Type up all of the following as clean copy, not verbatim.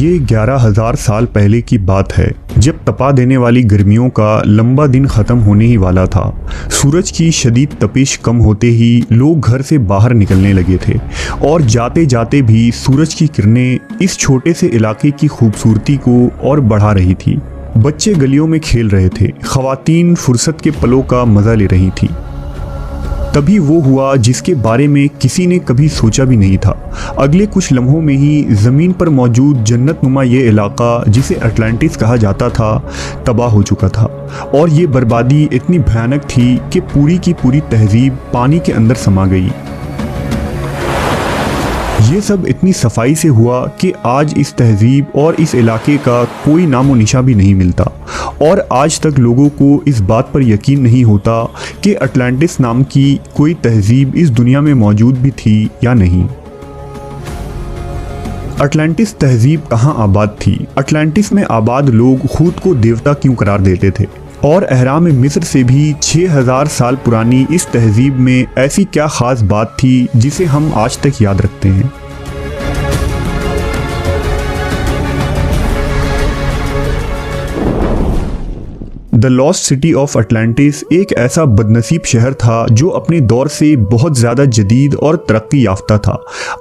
ये 11,000 साल पहले की बात है, जब तपा देने वाली गर्मियों का लंबा दिन ख़त्म होने ही वाला था। सूरज की शदीद तपिश कम होते ही लोग घर से बाहर निकलने लगे थे और जाते जाते भी सूरज की किरणें इस छोटे से इलाके की खूबसूरती को और बढ़ा रही थी। बच्चे गलियों में खेल रहे थे, ख़वातीन फुर्सत के पलों का मज़ा ले रही थी। तभी वो हुआ जिसके बारे में किसी ने कभी सोचा भी नहीं था। अगले कुछ लम्हों में ही ज़मीन पर मौजूद जन्नत नुमा ये इलाका, जिसे अटलांटिस कहा जाता था, तबाह हो चुका था। और ये बर्बादी इतनी भयानक थी कि पूरी की पूरी तहजीब पानी के अंदर समा गई। ये सब इतनी सफाई से हुआ कि आज इस तहजीब और इस इलाके का कोई नामो निशा भी नहीं मिलता, और आज तक लोगों को इस बात पर यकीन नहीं होता कि अटलांटिस नाम की कोई तहजीब इस दुनिया में मौजूद भी थी या नहीं। अटलांटिस तहजीब कहाँ आबाद थी? अटलांटिस में आबाद लोग खुद को देवता क्यों करार देते थे? और अहराम मिस्र से भी 6000 साल पुरानी इस तहजीब में ऐसी क्या ख़ास बात थी जिसे हम आज तक याद रखते हैं? The lost city of Atlantis एक ऐसा बदनसीब शहर था जो अपने दौर से बहुत ज़्यादा जदीद और तरक्की याफ्ता था।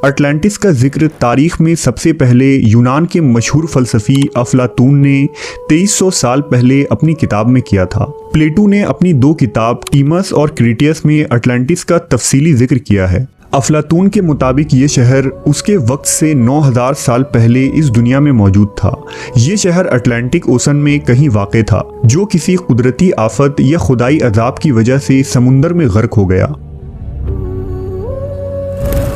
अटलांटिस का जिक्र तारीख में सबसे पहले यूनान के मशहूर फ़लसफ़ी अफलातून ने 2300 साल पहले अपनी किताब में किया था। प्लेटो ने अपनी 2 किताब टीमस और क्रिटियस में अटलांटिस का तफसीली जिक्र किया है। अफलातून के मुताबिक ये शहर उसके वक्त से 9000 साल पहले इस दुनिया में मौजूद था। ये शहर अटलांटिक ओशन में कहीं वाक़ था, जो किसी कुदरती आफत या खुदाई अजाब की वजह से समुंदर में गर्क हो गया।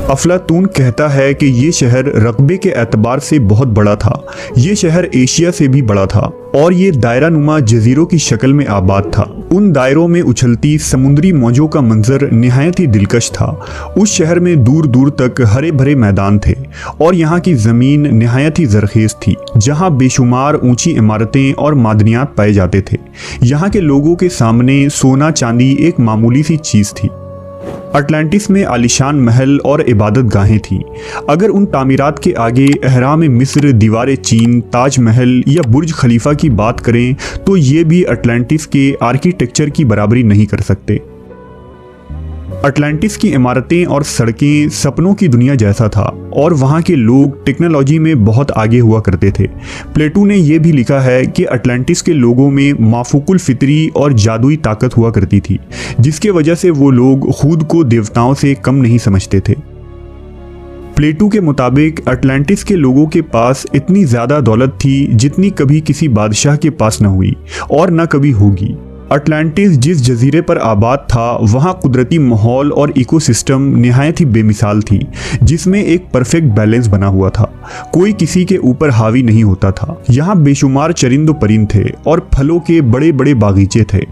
अफलातून कहता है कि ये शहर रकबे के एतबार से बहुत बड़ा था। ये शहर एशिया से भी बड़ा था और ये दायरा नुमा जजीरों की शक्ल में आबाद था। उन दायरों में उछलती समुद्री मौजों का मंजर निहायत ही दिलकश था। उस शहर में दूर दूर तक हरे भरे मैदान थे और यहाँ की ज़मीन निहायत ही ज़रखेज़ थी, जहाँ बेशुमार ऊंची इमारतें और मादनियात पाए जाते थे। यहाँ के लोगों के सामने सोना चांदी एक मामूली सी चीज़ थी। अटलांटिस में आलिशान महल और इबादत गाहें थीं। अगर उन तामीरात के आगे अहराम मिस्र, दीवार चीन, ताज महल या बुर्ज खलीफा की बात करें तो ये भी अटलांटिस के आर्किटेक्चर की बराबरी नहीं कर सकते। अटलांटिस की इमारतें और सड़कें सपनों की दुनिया जैसा था और वहाँ के लोग टेक्नोलॉजी में बहुत आगे हुआ करते थे। प्लेटो ने यह भी लिखा है कि अटलांटिस के लोगों में माफूकुल फितरी और जादुई ताकत हुआ करती थी, जिसके वजह से वो लोग खुद को देवताओं से कम नहीं समझते थे। प्लेटो के मुताबिक अटलांटिस के लोगों के पास इतनी ज़्यादा दौलत थी जितनी कभी किसी बादशाह के पास न हुई और न कभी होगी। अटलांटिस जिस जजीरे पर आबाद था, वहाँ कुदरती माहौल और इकोसिस्टम निहायत ही बेमिसाल थी, जिसमें एक परफेक्ट बैलेंस बना हुआ था। कोई किसी के ऊपर हावी नहीं होता था। यहाँ बेशुमार चरिंद परिंद थे और फलों के बड़े बड़े बागीचे थे।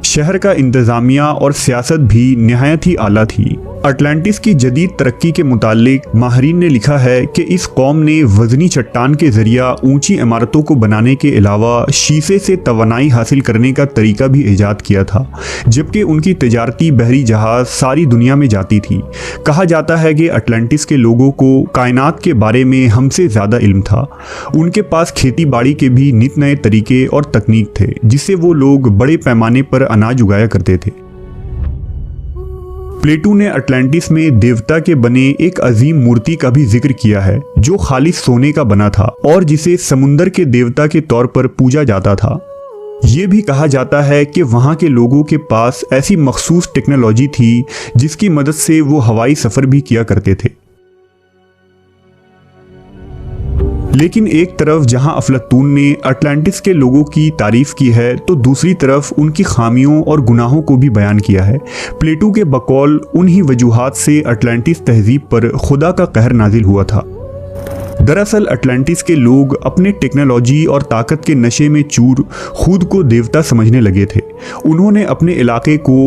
शहर का इंतज़ामिया और सियासत भी निहायत ही आला थी। अटलांटिस की जदीद तरक्की के मुतालिक माहरीन ने लिखा है कि इस कौम ने वज़नी चट्टान के ज़रिया ऊंची इमारतों को बनाने के अलावा शीशे से तवानाई हासिल करने का तरीका भी ईजाद किया था, जबकि उनकी तजारती बहरी जहाज़ सारी दुनिया में जाती थी। कहा जाता है कि अटलांटिस के लोगों को कायनात के बारे में हमसे ज़्यादा इल्म था। उनके पास खेती बाड़ी के भी नित नए तरीके और तकनीक थे, जिससे वो लोग बड़े पैमाने पर अनाज उगाया करते थे। प्लेटो ने अटलांटिस में देवता के बने एक अजीम मूर्ति का भी जिक्र किया है, जो खालिस सोने का बना था और जिसे समुंदर के देवता के तौर पर पूजा जाता था। ये भी कहा जाता है कि वहाँ के लोगों के पास ऐसी मखसूस टेक्नोलॉजी थी जिसकी मदद से वो हवाई सफ़र भी किया करते थे। लेकिन एक तरफ जहां अफलातून ने अटलांटिस के लोगों की तारीफ की है, तो दूसरी तरफ उनकी खामियों और गुनाहों को भी बयान किया है। प्लेटो के बकौल उन्हीं वजूहात से अटलांटिस तहजीब पर खुदा का कहर नाजिल हुआ था। दरअसल अटलांटिस के लोग अपने टेक्नोलॉजी और ताकत के नशे में चूर खुद को देवता समझने लगे थे। उन्होंने अपने इलाके को